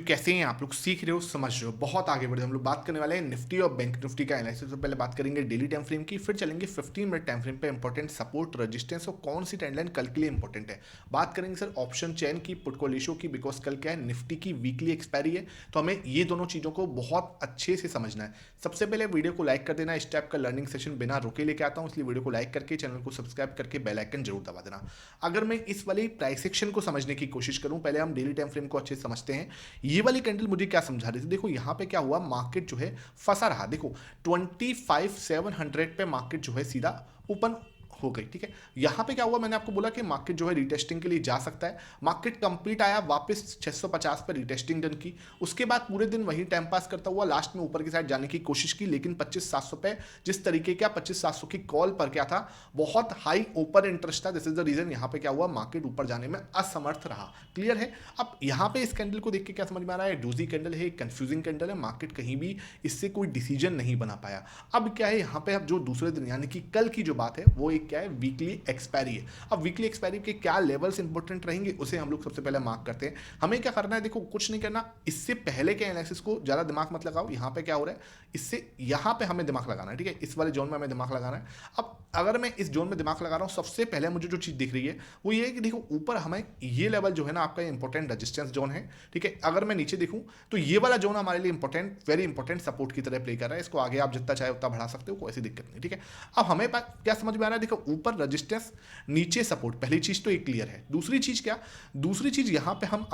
कैसे हैं आप लोग? सीख रहे हो, समझ रहे हो, बहुत आगे बढ़े। हम लोग बात करने वाले हैं निफ्टी और बैंक निफ्टी का एनालिसिस। तो पहले बात करेंगे डेली टाइम फ्रेम की, फिर चलेंगे 15 मिनट टाइम फ्रेम पे इंपॉर्टेंट सपोर्ट रेजिस्टेंस और कौन सी ट्रेंड लाइन कल के लिए इंपॉर्टेंट है। बात करेंगे सर ऑप्शन चेन की, पुट कॉल रेशियो की, बिकॉज कल क्या है, निफ्टी की वीकली एक्सपायरी है, तो हमें ये दोनों चीज़ों को बहुत अच्छे से समझना है। सबसे पहले वीडियो को लाइक कर देना। इस टाइप का लर्निंग सेशन बिना रुके लेके आता हूँ, इसलिए वीडियो को लाइक करके चैनल को सब्सक्राइब करके बेल आइकन जरूर दबा देना। अगर मैं इस वाली प्राइस एक्शन को समझने की कोशिश करूं, पहले हम डेली टाइम फ्रेम को अच्छे से समझते हैं। ये वाली कैंडल मुझे क्या समझा रही थी? देखो यहाँ पे क्या हुआ, मार्केट जो है फंसा रहा। देखो 25,700 पे मार्केट जो है सीधा ओपन हो गई। ठीक है, यहां पे क्या हुआ, मैंने आपको बोला कि मार्केट जो है रिटेस्टिंग के लिए जा सकता है। मार्केट कंप्लीट आया, वापस 650 पे रिटेस्टिंग डन की। उसके बाद पूरे दिन वही टाइम पास करता हुआ लास्ट में ऊपर की साइड जाने की कोशिश की, लेकिन 25,700 पे जिस तरीके का 25,700 की कॉल पर क्या था, बहुत हाई ओपन इंटरेस्ट था। दिस इज द रीजन यहां पे क्या हुआ, मार्केट ऊपर जाने में असमर्थ रहा। क्लियर है? अब यहां पे इस कैंडल को देख के क्या समझ में आ रहा है, डूजी कैंडल है, कंफ्यूजिंग कैंडल है, मार्केट कहीं भी इससे कोई डिसीजन नहीं बना पाया। अब क्या है, यहां पे अब जो दूसरे दिन यानी कि कल की जो बात है वो एक क्या है, वीकली एक्सपायरी है। अब वीकली एक्सपायरी के क्या लेवल्स इंपॉर्टेंट रहेंगे उसे हम लोग सबसे पहले मार्क करते हैं। हमें क्या करना है, देखो कुछ नहीं करना, इससे पहले के एनालिसिस को ज्यादा दिमाग मत लगाओ। यहां पे क्या हो रहा है, इससे यहां पे हमें दिमाग लगाना है। ठीक है, इस वाले जोन में हमें दिमाग लगाना है। अब अगर मैं इस जोन में दिमाग लगा रहा हूं, सबसे पहले मुझे जो चीज दिख रही है वो ये है कि देखो ऊपर हमें ये लेवल जो है ना आपका इंपॉर्टेंट रेजिस्टेंस जोन है। ठीक है, अगर मैं नीचे देखूं तो ये वाला जोन हमारे लिए इंपॉर्टेंट, वेरी इंपॉर्टेंट सपोर्ट की तरह प्ले कर रहा है। इसको आगे आप जितना चाहे उतना बढ़ा सकते हो, कोई ऐसी दिक्कत नहीं। ठीक है, अब हमें क्या समझ में आ रहा है, देखो ऊपर रेजिस्टेंस, नीचे सपोर्ट, पहली चीज तो ये क्लियर है। दूसरी चीज क्या, दूसरी चीज यहां पे हम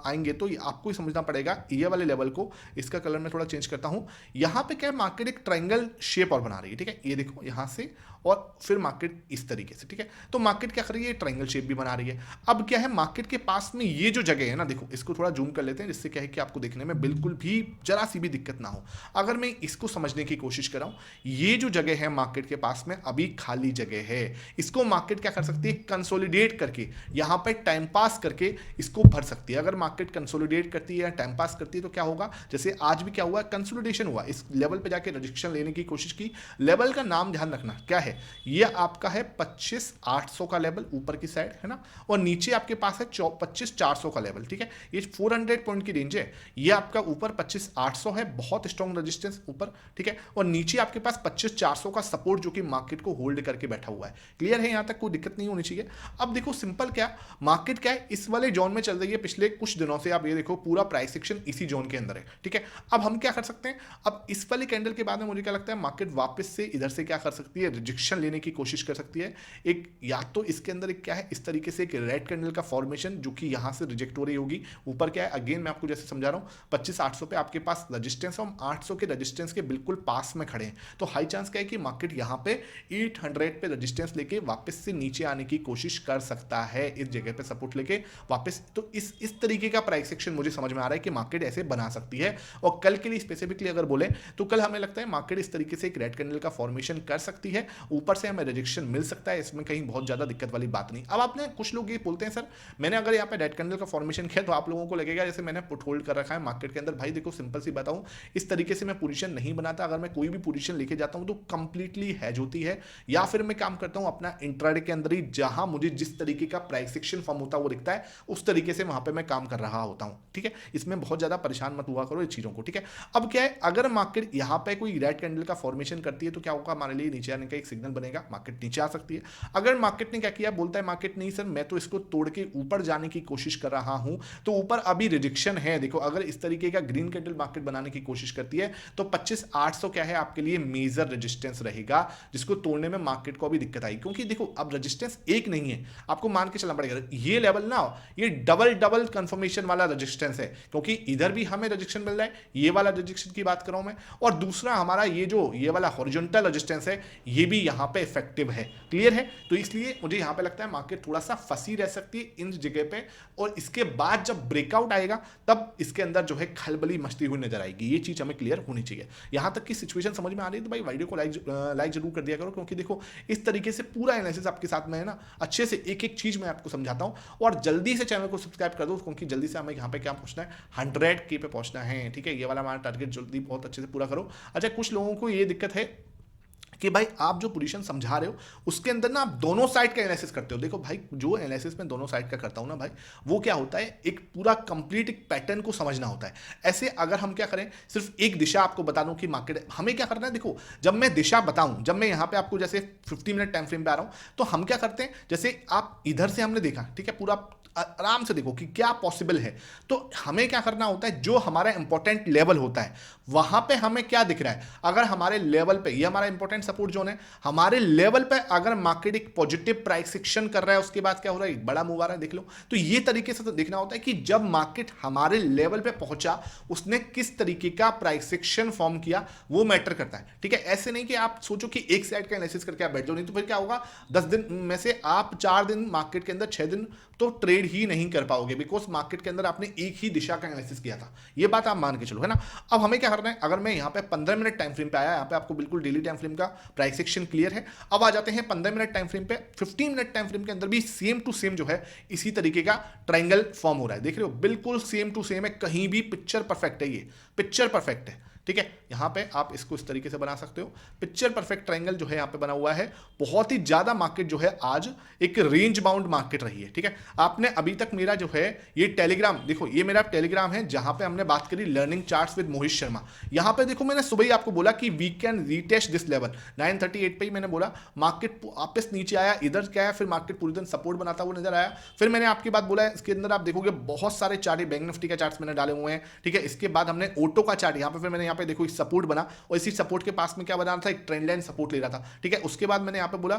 आएंगे तो आपको ही समझना पड़ेगा ये वाले लेवल को। इसका कलर मैं थोड़ा चेंज करता हूं। यहां पे क्या है, मार्केट एक ट्रायंगल शेप और बना रही है। ठीक है, ये देखो यहां से और फिर मार्केट इस तरीके से। ठीक है, तो मार्केट क्या कर रही है, ट्रायंगल शेप भी बना रही है। अब क्या है, मार्केट के पास में ये जो जगह है ना, देखो इसको थोड़ा जूम कर लेते हैं, जिससे क्या है कि आपको देखने में बिल्कुल भी जरा सी भी दिक्कत ना हो। अगर मैं इसको समझने की कोशिश कर रहा हूं, ये जो जगह है मार्केट के पास में अभी खाली जगह है, इसको मार्केट क्या कर सकती है, कंसोलिडेट करके यहां पे टाइम पास करके इसको भर सकती है। अगर मार्केट कंसोलिडेट करती है या टाइम पास करती है तो क्या होगा, जैसे आज भी क्या हुआ, कंसोलिडेशन हुआ, इस लेवल पे जाके रजिस्ट्रेशन लेने की कोशिश की। लेवल का नाम ध्यान रखना क्या है, ये आपका है 25,800 का लेवल ऊपर की साइड है ना, और नीचे आपके पास है 25,400 का लेवल। ठीक है, ये 400 पॉइंट की रेंज है। ये आपका ऊपर 25,800 है, बहुत स्ट्रॉन्ग रेजिस्टेंस ऊपर। ठीक है, और नीचे आपके पास 25,400 का सपोर्ट जो कि मार्केट को होल्ड करके बैठा हुआ है। क्लियर है, यहां तक कोई दिक्कत नहीं होनी चाहिए। अब देखो सिंपल क्या, मार्केट क्या है, इस वाले जोन में चल रही है पिछले कुछ दिनों से। आप ये देखो पूरा प्राइस सेक्शन इसी जोन के अंदर है। ठीक है, अब हम क्या कर सकते हैं, अब इस वाली कैंडल के बाद में मुझे क्या लगता है, मार्केट वापस से इधर से क्या कर सकती है, रिजेक्शन लेने की कोशिश कर सकती है। एक या तो इसके अंदर एक क्या है, इस तरीके से एक रेड कैंडल का फॉर्मेशन जो कि यहां से रिजेक्ट हो रही होगी। ऊपर क्या है, अगेन मैं आपको जैसे समझा रहा हूं, 25,800 पे आपके पास रजिस्टेंस, हम 800 के रजिस्टेंस के बिल्कुल पास में खड़े हैं। तो हाई चांस क्या है कि मार्केट यहां पे 800 पे रजिस्टेंस लेके वापस से नीचे आने की कोशिश कर सकता है, इस जगह पे सपोर्ट लेके वापस। तो इस तरीके का प्राइस सेक्शन मुझे समझ में आ रहा है कि मार्केट ऐसे बना सकती है। और कल के लिए स्पेसिफिकली अगर बोले तो कल हमें लगता है मार्केट इस तरीके से एक रेड कैंडल का फॉर्मेशन कर सकती है, ऊपर से हमें रिजेक्शन मिल सकता है, इसमें कहीं बहुत ज्यादा दिक्कत वाली बात नहीं। अब आपने कुछ लोग ये बोलते हैं सर मैंने अगर यहाँ पे रेड कैंडल का फॉर्मेशन किया तो आप लोगों को लगेगा जैसे मैंने पुट होल्ड कर रखा है मार्केट के अंदर। भाई देखो सिंपल सी बताऊं, इस तरीके से मैं पोजीशन नहीं बनाता। अगर मैं कोई भी पोजीशन लेके जाता हूं तो कंप्लीटली हैज होती है, या फिर मैं काम करता हूं अपना इंट्राडे के अंदर ही, जहां मुझे जिस तरीके का प्राइस सेक्शन फॉर्म होता है वो दिखता है, उस तरीके से वहां पे मैं काम कर रहा होता हूं। ठीक है, इसमें बहुत ज्यादा परेशान मत हुआ करो इस चीजों को। ठीक है, अब क्या है, अगर मार्केट यहां पे कोई रेड कैंडल का फॉर्मेशन करती है तो क्या होगा, हमारे लिए नीचे आने का एक सिग्नल बनेगा, मार्केट नीचे आ सकती है। अगर मार्केट ने क्या किया, बोलता है मार्केट नहीं सर मैं तो इसको तोड़ के ऊपर जाने की कोशिश कर रहा हूं, तो ऊपर अभी रिजेक्शन है। देखो अगर इस तरीके का ग्रीन कैंडल मार्केट बनाने की कोशिश करती है तो 25,800 क्या है आपके लिए मेजर रेजिस्टेंस रहेगा, जिसको तोड़ने में मार्केट को भी दिक्कत आई। क्योंकि देखो अब रेजिस्टेंस एक नहीं है, आपको मान के चलना पड़ेगा ये लेवल ना, ये डबल डबल कंफर्मेशन वाला रेजिस्टेंस है। क्योंकि इधर भी हमें रेजिस्टेंस मिल रहा है, ये वाला रेजिस्टेंस की बात कर रहा हूं मैं, और दूसरा हमारा ये वाला हॉरिजॉन्टल रेजिस्टेंस है, ये भी यहां पे इफेक्टिव है। क्लियर है, तो इसलिए मुझे यहां पे लगता है मार्केट थोड़ा सा फंसी रह सकती है इन जगह पे, और इसके बाद जब ब्रेकआउट आएगा तब इसके अंदर जो है खलबली मचती हुई नजर आएगी। ये चीज हमें क्लियर होनी चाहिए। यहां तक की सिचुएशन समझ में आ रही है तो भाई वीडियो को लाइक जरूर कर दिया करो, क्योंकि देखो इस तरीके से पूरा एनालिसिस आपके साथ में है ना, अच्छे से एक एक चीज मैं आपको समझाता हूं। और जल्दी से चैनल को सब्सक्राइब कर दो, क्योंकि जल्दी से हमें यहाँ पे क्या पहुंचना है, 100K पे पहुंचना है। ठीक है, ये वाला हमारा टारगेट जल्दी बहुत अच्छे से पूरा करो। अच्छा, कुछ लोगों को ये दिक्कत है कि भाई आप जो पोजीशन समझा रहे हो उसके अंदर ना आप दोनों साइड का एनालिसिस करते हो। देखो भाई, जो एनालिसिस में दोनों साइड का करता हूं ना भाई, वो क्या होता है, एक पूरा कंप्लीट एक पैटर्न को समझना होता है। ऐसे अगर हम क्या करें, सिर्फ एक दिशा आपको बता दूं कि मार्केट हमें क्या करना है, देखो जब मैं दिशा बताऊं, जब मैं यहां पे आपको जैसे 50 मिनट टाइम फ्रेम पे आ रहा हूं, तो हम क्या करते हैं, जैसे आप इधर से हमने देखा, ठीक है, पूरा आराम से देखो कि क्या पॉसिबल है। तो हमें क्या करना होता है, जो हमारा इंपॉर्टेंट लेवल होता है वहां पे हमें क्या दिख रहा है, अगर हमारे लेवल पे, ये हमारा इंपॉर्टेंट सपोर्ट जोन है, हमारे लेवल पे अगर मार्केट एक पॉजिटिव प्राइस एक्शन कर रहा है, उसके बाद क्या हो रहा है, एक बड़ा मूव आ रहा है, देख लो। तो ये तरीके से तो देखना होता है कि जब मार्केट हमारे लेवल पे पहुंचा, उसने किस तरीके का प्राइस एक्शन फॉर्म किया, वो मैटर करता है, ठीक है। ऐसे नहीं कि आप सोचो कि एक साइड का एनालिसिस करके आप बैठ जाओ, नहीं तो फिर क्या होगा, 10 दिन में से आप 4 दिन मार्केट के अंदर, 6 दिन तो ट्रेड ही नहीं कर पाओगे, बिकॉज मार्केट के अंदर आपने एक ही दिशा का एनालिसिस किया था। ये बात आप मान के चलो, है ना। अब हमें क्या करना है, अगर मैं यहाँ पे 15 मिनट टाइम फ्रेम पे आया, यहाँ पे आपको बिल्कुल डेली टाइम फ्रेम का प्राइस एक्शन क्लियर है। अब आ जाते हैं 15 मिनट टाइम फ्रेम पे। 15 मिनट टाइम फ्रेम के अंदर भी सेम टू सेम जो है इसी तरीके का ट्राइंगल फॉर्म हो रहा है, देख रहे हो, बिल्कुल सेम टू सेम है, कहीं भी पिक्चर परफेक्ट है, ये पिक्चर परफेक्ट है, ठीक है। यहां पे आप इसको इस तरीके से बना सकते हो, पिक्चर परफेक्ट ट्रायंगल जो है यहां पे बना हुआ है। बहुत ही ज्यादा मार्केट जो है आज एक रेंज बाउंड मार्केट रही है, ठीक है। आपने अभी तक मेरा जो है ये टेलीग्राम देखो, ये मेरा टेलीग्राम है जहां पे हमने बात करी learning charts with Mohit Sharma. यहां पे देखो, मैंने सुबह ही आपको बोला कि we can retest this level 938 पे ही मैंने बोला, मार्केट वापस नीचे आया, इधर क्या है, फिर मार्केट पूरी दिन सपोर्ट बनाता हुआ नजर आया। फिर मैंने आपकी बात बोला है, इसके अंदर आप देखोगे बहुत सारे चार्ट, बैंक निफ्टी का चार्ट्स मैंने डाले हुए हैं, ठीक है। इसके बाद हमने ऑटो का चार्ट, यहाँ पे फिर मैंने यहाँ पे देखो सपोर्ट बना, और इसी सपोर्ट के पास में क्या बना था, एक ट्रेंड लाइन सपोर्ट ले रहा था, ठीक है। उसके बाद मैंने यहाँ पे बोला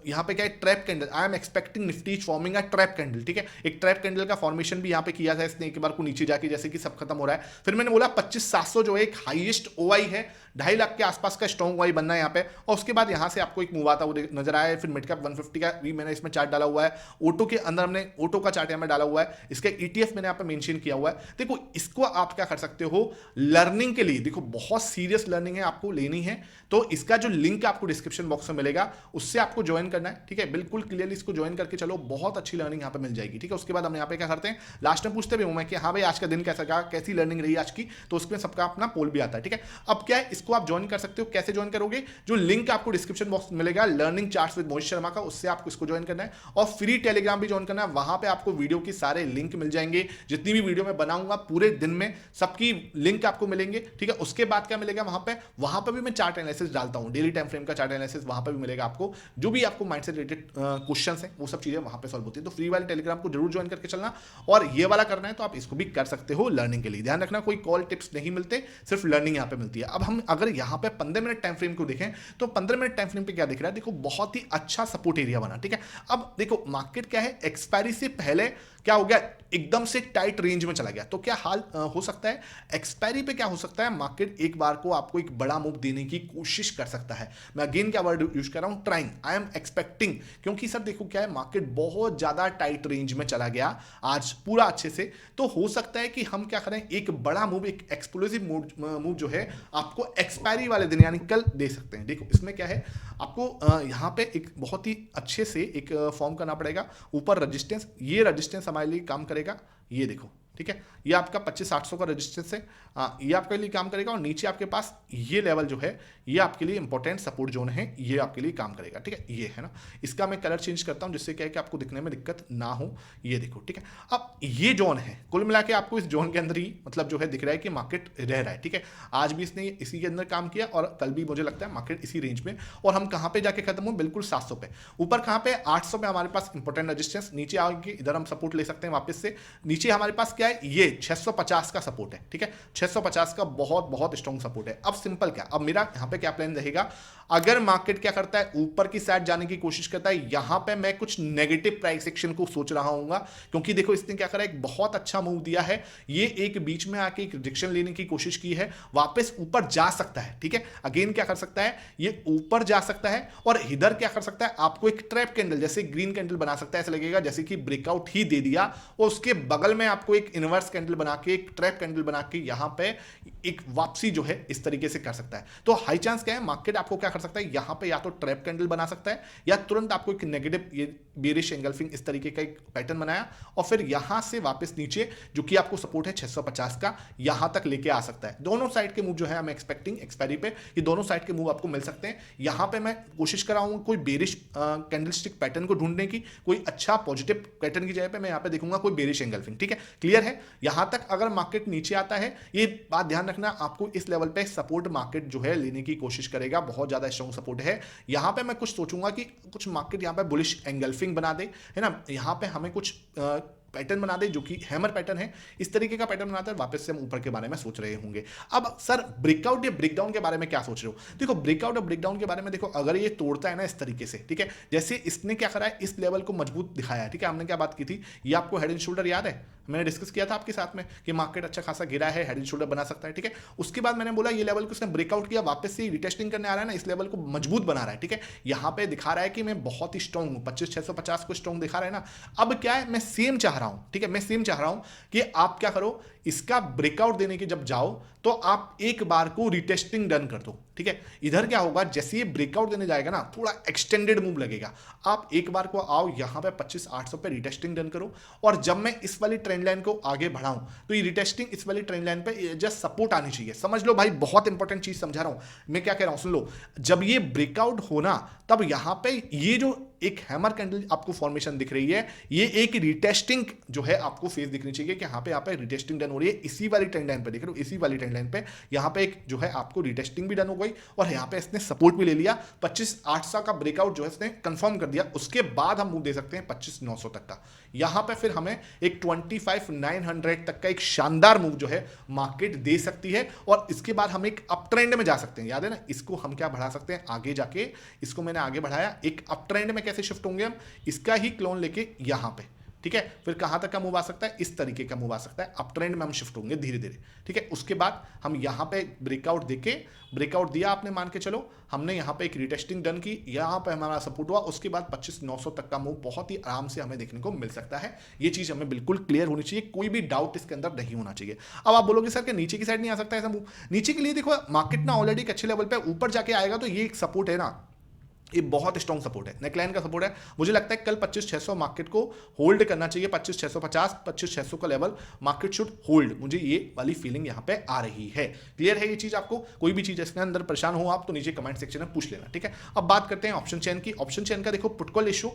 यहाँ पे क्या है, trap candle, I am expecting Nifty forming a trap candle, ठीक है। एक ट्रैप कैंडल का फॉर्मेशन भी यहाँ पे किया था इसने, एक बार को नीचे जाके, जैसे कि सब खत्म हो रहा है। फिर मैंने बोला 25,700 जो है एक हाईएस्ट ओआई है, 2.5 लाख के आसपास का स्ट्रॉन्ग ओआई बनना है यहाँ पे। और उसके बाद यहाँ से आपको एक मूव आता हुआ नजर आया है। फिर मिड कैप 150 का भी मैंने इसमें चार्ट डाला हुआ है, ऑटो के अंदर हमने ऑटो का चार्ट यहाँ पे डाला हुआ है, इसका ETF मैंने यहाँ पे मेंशन किया हुआ है। देखो इसको आप क्या कर सकते हो लर्निंग के लिए, देखो बहुत सीरियस लर्निंग है, आपको लेनी है तो इसका जो लिंक आपको डिस्क्रिप्शन बॉक्स में मिलेगा, उससे आपको ज्वाइन करना है, ठीक है। बिल्कुल क्लियरली इसको ज्वाइन करके चलो, बहुत अच्छी लर्निंग यहाँ पे मिल जाएगी, ठीक है। उसके बाद हम यहाँ पे क्या करते हैं, लास्ट में पूछते भी हूं मैं कि हाँ भाई आज का दिन कैसा गया, कैसी लर्निंग रही आज की, तो उसमें सबका अपना पोल भी आता है, ठीक है। अब क्या है, इसको आप ज्वाइन कर सकते हो, कैसे ज्वाइन करोगे, जो लिंक आपको डिस्क्रिप्शन बॉक्स में मिलेगा learning charts with Mohit Sharma का, उससे आपको इसको ज्वाइन करना है। और फ्री टेलीग्राम भी ज्वाइन करना है, वहां पे आपको वीडियो की सारे लिंक मिल जाएंगे, जितनी भी वीडियो मैं बनाऊंगा पूरे दिन में सबकी लिंक आपको मिलेंगे, ठीक है। उसके बाद क्या मिलेगा वहां पे भी मैं चार्ट एनालिसिस डालता हूं, डेली टाइम फ्रेम का चार्ट एनालिसिस वहां पे भी मिलेगा आपको, जो भी आपको माइंड से रिलेटेड क्वेश्चंस हैं वो सब चीजें वहां पे सॉल्व होती है। तो फ्री वाले टेलीग्राम को जरूर ज्वाइन करके चलना, और ये वाला करना है तो आप इसको भी कर सकते हो लर्निंग के लिए। ध्यान रखना कोई कॉल टिप्स नहीं मिलते, सिर्फ लर्निंग यहाँ पे मिलती है। अब हम अगर यहाँ पे 15 मिनट टाइम फ्रेम को देखें, तो 15 मिनट टाइम फ्रेम पे क्या दिख रहा है, देखो बहुत ही अच्छा सपोर्ट एरिया बना, ठीक है। अब देखो मार्केट क्या है, एक्सपायरी से पहले क्या हो गया, एकदम से टाइट रेंज में चला गया। तो क्या हाल हो सकता है, एक्सपायरी पे क्या हो सकता है, मार्केट एक बार को आपको एक बड़ा मूव देने की कोशिश कर सकता है। मैं अगेन क्या वर्ड यूज कर रहा हूं, ट्राइंग, आई एम एक्सपेक्टिंग, क्योंकि सर देखो क्या है, मार्केट बहुत ज्यादा टाइट रेंज में चला गया आज पूरा अच्छे से। तो हो सकता है कि हम क्या करें, एक बड़ा मूव, एक एक्सप्लोसिव मूव जो है आपको एक्सपायरी वाले दिन यानी कल दे सकते हैं। देखो इसमें क्या है, आपको यहाँ पे एक बहुत ही अच्छे से एक फॉर्म करना पड़ेगा, ऊपर रजिस्टेंस, ये रजिस्टेंस हमारे लिए काम करेगा, ये देखो, ठीक है। ये आपका 25,800 का रेजिस्टेंस है, ये आपके लिए काम करेगा। और नीचे आपके पास ये लेवल जो है, ये आपके लिए इंपॉर्टेंट सपोर्ट जोन है, ये आपके लिए काम करेगा, ठीक है। ये है ना, इसका मैं कलर चेंज करता हूं जिससे क्या है कि आपको दिखने में दिक्कत ना हो, ये देखो, ठीक है। अब ये जोन है, कुल मिला के आपको इस जोन के अंदर ही मतलब जो है दिख रहा है कि मार्केट रह रहा है, ठीक है। आज भी इसने इसी के अंदर काम किया, और कल भी मुझे लगता है मार्केट इसी रेंज में। और हम कहां पे जाके खत्म हो, बिल्कुल 700 पे। ऊपर कहां पे, 800 पे हमारे पास इंपॉर्टेंट रेजिस्टेंस, नीचे आगे इधर हम सपोर्ट ले सकते हैं वापस से। नीचे हमारे पास क्या है, ये 650 का सपोर्ट है, ठीक है। 650 का बहुत स्ट्रॉन्ग सपोर्ट है। अब सिंपल क्या, अब मेरा यहां पे क्या प्लान रहेगा, अगर मार्केट क्या करता है, ऊपर की साइड जाने की कोशिश करता है, यहां पे मैं कुछ नेगेटिव प्राइस एक्शन को सोच रहा हूंगा, क्योंकि देखो इसने क्या करा, एक बहुत अच्छा मूव दिया है, ये एक बीच में आके एक रिजेक्शन लेने की कोशिश की है, वापस ऊपर जा सकता है, ठीक है। अगेन क्या कर सकता है, ये ऊपर जा सकता है, और इधर क्या कर सकता है, आपको एक ट्रैप कैंडल जैसे ग्रीन कैंडल बना सकता है, ऐसा लगेगा जैसे कि ब्रेकआउट ही दे दिया, और उसके बगल में आपको एक एक इनवर्स कैंडल बना के, एक ट्रैप कैंडल बना के यहाँ पे एक वापसी जो है इस तरीके से कर सकता है। तो हाई चांस क्या है, मार्केट आपको क्या कर सकता है, यहाँ पे या तो ट्रैप कैंडल बना सकता है या तुरंत आपको एक नेगेटिव ये बेरिश एंगल्फिंग इस तरीके का एक पैटर्न बनाया और फिर यहां से वापस नीचे जो कि आपको सपोर्ट है 650 का, यहां तक लेके आ सकता है। दोनों साइड के मूव जो है हम एक्सपेक्टिंग एक्सपायरी पे ये दोनों साइड के मूव आपको मिल सकते हैं। यहां पे मैं कोशिश कर रहा हूं कोई बेरिश कैंडलस्टिक पैटर्न को ढूंढने की, कोई अच्छा पॉजिटिव पैटर्न की जगह पे मैं यहां पे देखूंगा कोई बेरिश एंगल्फिंग। ठीक है, क्लियर है। यहां तक अगर मार्केट नीचे आता है, ये बात ध्यान रखना, आपको इस लेवल पे सपोर्ट मार्केट जो है लेने की कोशिश करेगा, बहुत ज्यादा स्ट्रॉन्ग सपोर्ट है। यहां पे मैं कुछ सोचूंगा कि कुछ मार्केट यहां पे बुलिश एंगल्फिंग बना दे, है ना, यहां पे हमें कुछ पैटर्न बना दे जो कि हैमर पैटर्न है, इस तरीके का पैटर्न बनाता है, वापस से हम ऊपर के बारे में सोच रहे होंगे। अब सर ब्रेकआउट या ब्रेकडाउन के बारे में क्या सोच रहे हो? देखो ब्रेकआउट और ब्रेकडाउन के बारे में देखो, अगर ये तोड़ता है ना इस तरीके से, ठीक है, जैसे इसने क्या करा है, इस लेवल को मजबूत दिखाया है। ठीक है, हमने क्या बात की थी, ये आपको हेड एंड शोल्डर याद है, मैंने डिस्कस किया था आपके साथ में कि मार्केट अच्छा खासा गिरा है, हेड एंड शोल्डर बना सकता है। ठीक है, उसके बाद मैंने बोला ये लेवल को इसने ब्रेकआउट किया, वापस से रिटेस्टिंग करने आ रहा है ना, इस लेवल को मजबूत बना रहा है। ठीक है, यहां पे दिखा रहा है कि मैं बहुत ही स्ट्रॉन्ग हूं, 25,650 को स्ट्रॉन्ग दिखा रहा है ना। अब क्या है, मैं सेम चाह रहा हूं, ठीक है, मैं सेम चाह रहा हूं कि आप क्या करो, इसका ब्रेकआउट देने के जब जाओ तो आप एक बार को रिटेस्टिंग डन कर दो। ठीक है, इधर क्या होगा, जैसे ये ब्रेकआउट देने जाएगा ना, थोड़ा एक्सटेंडेड मूव लगेगा, आप एक बार को आओ यहां पे 25,800 पे रिटेस्टिंग डन करो, और जब मैं इस वाली ट्रेंड लाइन को आगे बढ़ाऊं तो ये रिटेस्टिंग इस वाली ट्रेंड लाइन पे जस्ट सपोर्ट आनी चाहिए। समझ लो भाई, बहुत इंपॉर्टेंट चीज समझा रहा हूं मैं, क्या कह रहा हूं सुन लो। जब ये ब्रेकआउट होना, तब यहां पे ये जो एक हैमर कैंडल आपको फॉर्मेशन दिख रही है, ये एक रिटेस्टिंग जो है आपको फेस दिखनी चाहिए कि यहाँ पे रिटेस्टिंग डन हो रही है, इसी वाली ट्रेंड लाइन पे देख रहे हो, इसी वाली ट्रेंड लाइन पे यहाँ पे एक जो है आपको रिटेस्टिंग भी डन हो गई और यहाँ पे इसने सपोर्ट भी ले लिया, 25,800 का ब्रेकआउट जो है इसने कंफर्म कर दिया। उसके बाद हम मूव दे सकते हैं 25,900 तक का, यहाँ पे फिर हमें एक 25,900 तक का एक शानदार मूव जो है मार्केट दे सकती है, और इसके बाद हम एक अप ट्रेंड में जा सकते हैं। याद है ना, इसको हम क्या बढ़ा सकते हैं आगे जाके, इसको मैंने आगे बढ़ाया, एक अप ट्रेंड में कैसे शिफ्ट होंगे हम, इसका ही क्लोन लेके यहां पे। ठीक है, फिर कहां तक का मूव आ सकता है, इस तरीके का मूव आ सकता है, अप ट्रेंड में हम शिफ्ट होंगे धीरे धीरे। ठीक है, उसके बाद हम यहां पे ब्रेकआउट देके, ब्रेकआउट दिया आपने, मान के चलो हमने यहां पे एक रिटेस्टिंग डन की, यहां पे हमारा सपोर्ट हुआ, उसके बाद 25,900 तक का मूव बहुत ही आराम से हमें देखने को मिल सकता है। ये चीज हमें बिल्कुल क्लियर होनी चाहिए, कोई भी डाउट इसके अंदर नहीं होना चाहिए। अब आप बोलोगे सर कि नीचे की साइड नहीं आ सकता ऐसा मूव, नीचे के लिए देखो मार्केट ना ऑलरेडी एक अच्छे लेवल पे ऊपर जाके आएगा, तो ये एक सपोर्ट है ना, ये बहुत स्ट्रॉन्ग सपोर्ट है, नेकलाइन का सपोर्ट है। मुझे लगता है कल 25,600 मार्केट को होल्ड करना चाहिए, 25,650 25,600 का लेवल मार्केट शुड होल्ड, मुझे ये वाली फीलिंग यहाँ पे आ रही है। क्लियर है ये चीज आपको? कोई भी चीज इसके अंदर परेशान हो आप तो नीचे कमेंट सेक्शन में पूछ लेना। ठीक है, अब बात करते हैं ऑप्शन चेन की। ऑप्शन चेन का देखो पुट कॉल रेशियो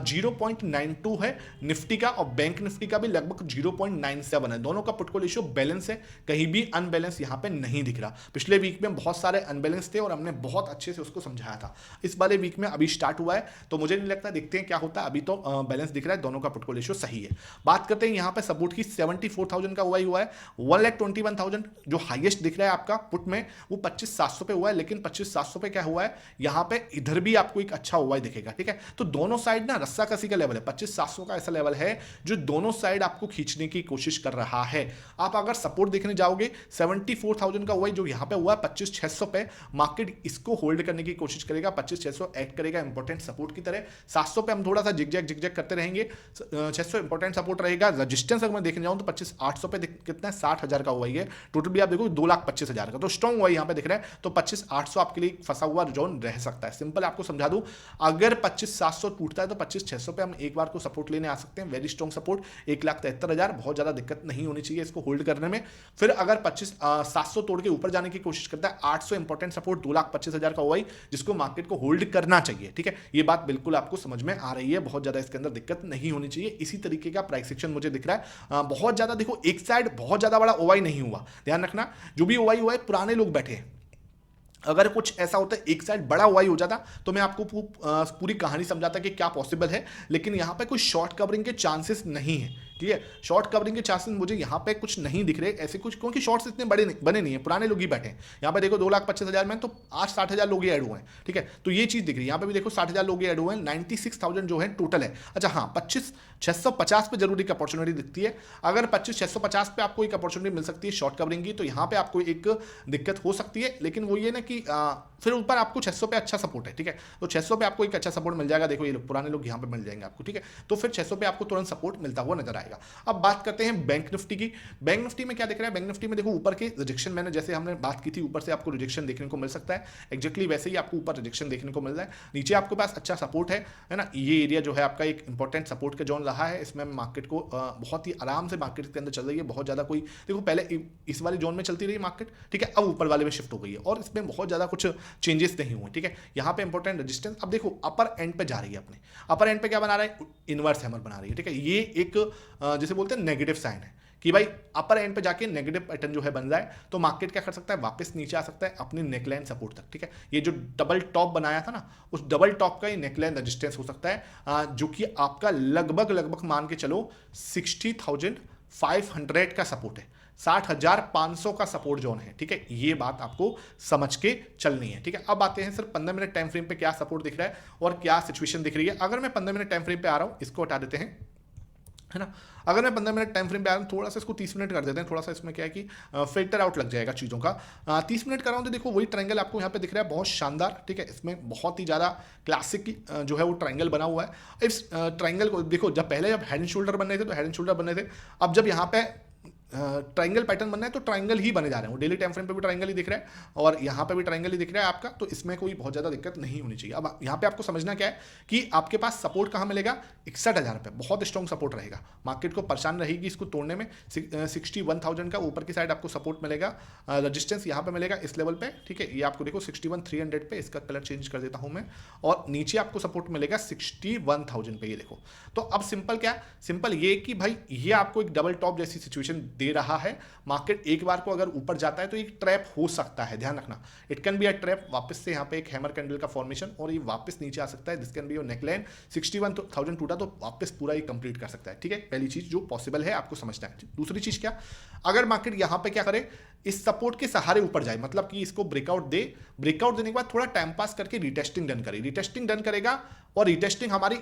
0.92 है निफ्टी का, और बैंक निफ्टी का भी लगभग 0.97 है। दोनों का पुट कॉल रेशियो बैलेंस है, कहीं भी अनबैलेंस यहाँ पे नहीं दिख रहा। पिछले वीक में बहुत सारे अनबैलेंस थे और हमने बहुत अच्छे से उसको समझाया था। इस बार वीक में अभी स्टार्ट हुआ है, तो मुझे नहीं लगता, देखते हैं क्या होता है। अभी तो बैलेंस दिख रहा है, दोनों का पुट कॉल रेशियो सही है। बात करते हैं यहाँ पे सपोर्ट की, 74,000 का हुआ है, 1,21,000 जो हाईएस्ट दिख रहा है आपका पुट में, वो 25,700 पे हुआ है। लेकिन 25,700 पे क्या हुआ है, यहाँ पे इधर भी आपको एक अच्छा हुआ दिखेगा। ठीक है, तो दोनों साइड ना रस्सा कसी का लेवल है, 25,700 का ऐसा लेवल है जो दोनों साइड आपको खींचने की कोशिश कर रहा है। आप अगर सपोर्ट देखने जाओगे 74,000 का हुआ है जो यहाँ पे हुआ है 25,600 पे, मार्केट इसको होल्ड करने की कोशिश करेगा, 25,600 ऐड करेगा इंपॉर्टेंट सपोर्ट की तरह। 700 पे हम थोड़ा सा जिगजैग करते रहेंगे, 600 इंपॉर्टेंट सपोर्ट रहेगा। रजिस्टेंस अगर मैं देखने जाऊं तो 25,800 पे कितना है, 60,000 का हुआ है टोटल भी, आप देखो 2,25,000 का, तो स्ट्रॉन्ग हुआ यहाँ पे दिख रहा है। तो 25,800 आपके लिए फंसा हुआ जोन रह सकता है। सिंपल आपको समझा दूं, अगर 25,700 टूटता है तो 25,600 पे हम एक बार को सपोर्ट लेने आ सकते हैं, वेरी स्ट्रॉन्ग सपोर्ट, 1,73,000, बहुत ज्यादा दिक्कत नहीं होनी चाहिए इसको होल्ड करने में। फिर अगर 25,700 तोड़ के ऊपर जाने की कोशिश करता है, 800 इंपॉर्टेंट सपोर्ट 2,25,000 का हुआ है जिसको मार्केट को होल्ड करना चाहिए। ठीक है, ये बात बिल्कुल आपको समझ में आ रही है, बहुत ज्यादा इसके अंदर दिक्कत नहीं होनी चाहिए। इसी तरीके का प्राइस सेक्शन मुझे दिख रहा है। बहुत ज्यादा देखो, एक साइड बहुत ज्यादा बड़ा ओवाई नहीं हुआ, ध्यान रखना, जो भी ओवाई हुआ है पुराने लोग बैठे हैं। अगर कुछ ऐसा होता है एक साइड बड़ा ओवाई हो जाता तो मैं आपको पूरी कहानी समझाता कि क्या पॉसिबल है, लेकिन यहां पे कोई शॉर्ट कवरिंग के चांसेस नहीं है। ठीक है, शॉर्ट कवरिंग के चांसेस मुझे यहाँ पे कुछ नहीं दिख रहे ऐसे कुछ, क्योंकि शॉर्ट्स इतने बड़े नहीं, बने नहीं है, पुराने लोग ही बैठे हैं। यहाँ पे देखो 2,25,000 में तो आज 60,000 लोग ही ऐड हुए हैं। ठीक है, तो ये चीज दिख रही है, यहाँ पे भी देखो 60,000 लोग ही ऐड हुए हैं, 96,000 जो है टोटल है। अच्छा हाँ, 25,650 पे जरूर एक अपॉर्चुनिटी दिखती है। अगर 25,650 पे आपको एक अपॉर्चुनिटी मिल सकती है शॉर्ट कवरिंग की, तो यहाँ पे आपको एक दिक्कत हो सकती है, लेकिन वो ये ना कि फिर ऊपर आपको 600 पे अच्छा सपोर्ट है। ठीक है, तो 600 पे आपको एक अच्छा सपोर्ट मिल जाएगा, देखो ये लोग पुराने लोग यहाँ पे मिल जाएंगे आपको। ठीक है, तो फिर 600 पे आपको तुरंत सपोर्ट मिलता हुआ नजर आएगा। जाएगा। अब बात करते हैं बैंक निफ्टी की। बैंक निफ्टी में क्या दिख रहा है? बैंक निफ्टी में देखो ऊपर के रिजेक्शन, मैंने जैसे हमने बात की थी, ऊपर से आपको रिजेक्शन देखने को मिल सकता है, एक्जैक्टली वैसे ही आपको ऊपर रिजेक्शन देखने को मिल रहा है। नीचे आपके पास अच्छा सपोर्ट है ना, ये एरिया जो है आपका एक इंपॉर्टेंट सपोर्ट का जोन रहा है। इसमें मार्केट को बहुत ही आराम से मार्केट के अंदर चल रही है, बहुत ज़्यादा कोई, देखो पहले इस वाले जोन में चलती रही मार्केट, ठीक है, अब ऊपर वाले में शिफ्ट हो गई है और इसमें बहुत ज़्यादा कुछ चेंजेस नहीं हुए, ठीक है। यहाँ पे इंपॉर्टेंट रेजिस्टेंस, अब देखो अपर एंड पे जा रही है, अपने अपर एंड पे क्या बना रहा है? इनवर्स हैमर बना रही है, ठीक है। ये एक जैसे बोलते हैं नेगेटिव साइन है कि भाई अपर एंड पे जाके नेगेटिव पैटर्न जो है बन रहा है, तो मार्केट क्या कर सकता है? वापस नीचे आ सकता है अपनी नेकलाइन सपोर्ट तक, ठीक है। ये जो डबल टॉप बनाया था ना, उस डबल टॉप का ये नेकलाइन रेजिस्टेंस हो सकता है, जो कि आपका लगभग मान के चलो 60,500 का सपोर्ट है, 60,500 का सपोर्ट जोन है, ठीक है। ये बात आपको समझ के चलनी है, ठीक है। अब आते हैं सर 15 मिनट टाइम फ्रेम पे क्या सपोर्ट दिख रहा है और क्या सिचुएशन दिख रही है। अगर मैं 15 मिनट टाइम फ्रेम पे आ रहा हूं, इसको हटा देते हैं, है ना। अगर मैं 15 मिनट टाइम फ्रेम पे आ रहा हूँ, थोड़ा सा इसको 30 मिनट कर देते हैं, थोड़ा सा इसमें क्या है कि फिल्टर आउट लग जाएगा चीज़ों का। 30 मिनट कर रहा हूँ तो देखो वही ट्रायंगल आपको यहाँ पे दिख रहा है, बहुत शानदार, ठीक है। इसमें बहुत ही ज़्यादा क्लासिक जो है वो ट्रायंगल बना हुआ है। इस ट्रायंगल को देखो, जब हेड एंड शोल्डर बन रहे थे तो हेड एंड शोल्डर बन रहे थे, अब जब यहाँ पे ट्रायंगल पैटर्न बनना है तो ट्रायंगल ही बने जा रहे हैं। डेली टाइम फ्रेम पे भी ट्रायंगल ही दिख रहा है और यहाँ पे भी ट्रायंगल ही दिख रहा है आपका, तो इसमें कोई बहुत ज़्यादा दिक्कत नहीं होनी चाहिए। अब यहाँ पे आपको समझना क्या है कि आपके पास सपोर्ट कहाँ मिलेगा? 61,000 पे बहुत स्ट्रॉन्ग सपोर्ट रहेगा, मार्केट को परेशान रहेगी इसको तोड़ने में। 61,000 का ऊपर की साइड आपको सपोर्ट मिलेगा, रजिस्टेंस यहाँ पे मिलेगा इस लेवल पे, ठीक है। ये आपको देखो 61,300 पे, इसका कलर चेंज कर देता हूँ मैं, और नीचे आपको सपोर्ट मिलेगा 61,000 पे, ये देखो। तो अब सिंपल क्या? सिंपल ये कि भाई ये आपको एक डबल टॉप जैसी सिचुएशन दे रहा है। मार्केट एक बार को अगर ऊपर जाता है तो एक ट्रैप हो सकता है, ध्यान रखना, it can be a trap. वापस से यहाँ पे एक हैमर कैंडल का फॉर्मेशन और ये वापस नीचे आ सकता है, this can be your neckline. 61,000 टूटा तो वापस पूरा ये कंप्लीट कर सकता है, ठीक है। पहली चीज जो पॉसिबल है आपको समझना है। दूसरी चीज क्या? अगर मार्केट यहाँ पे क्या करे, इस सपोर्ट के सहारे ऊपर जाए, मतलब कि इसको ब्रेकआउट दे, ब्रेकआउट देने के बाद थोड़ा टाइम पास करके रिटेस्टिंग डन करे, रिटेस्टिंग डन करेगा और रिटेस्टिंग हमारी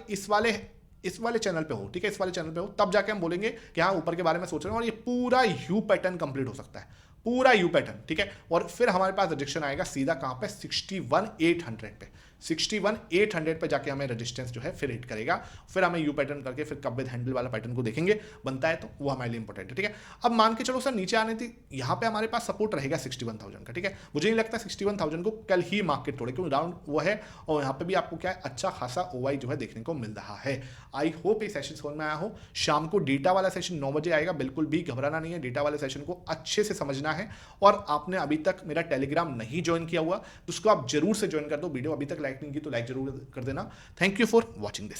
इस वाले चैनल पे हो, ठीक है, इस वाले चैनल पे हो, तब जाके हम बोलेंगे कि हाँ ऊपर के बारे में सोच रहे हैं और ये पूरा यू पैटर्न कंप्लीट हो सकता है, पूरा यू पैटर्न, ठीक है। और फिर हमारे पास रिजेक्शन आएगा सीधा कहां पे? 61,800 पे, 61,800 पे जाके हमें रेजिस्टेंस जो है फिर हिट करेगा। फिर हमें यू पैटर्न करके फिर कब विद हैंडल वाला पैटर्न को देखेंगे, बनता है तो वो हमारे लिए इंपॉर्टेंट है, ठीक है। अब मान के चलो सर नीचे आने थी, यहाँ पे हमारे पास सपोर्ट रहेगा 61,000 का, ठीक है। मुझे नहीं लगता 61,000 को कल ही मार्केट तोड़े, क्योंकि राउंड वो है और यहाँ पे भी आपको क्या है, अच्छा खासा ओवाई जो है देखने को मिल रहा है। आई होप ये सेशन समझ में आया हो। शाम को डेटा वाला सेशन 9 बजे आएगा, बिल्कुल भी घबराना नहीं है, डेटा वाले सेशन को अच्छे से समझना है। और आपने अभी तक मेरा टेलीग्राम नहीं ज्वाइन किया हुआ तो उसको आप जरूर से ज्वाइन कर दो। वीडियो अभी तक लाइक नहीं की तो लाइक जरूर कर देना। Thank you for watching this.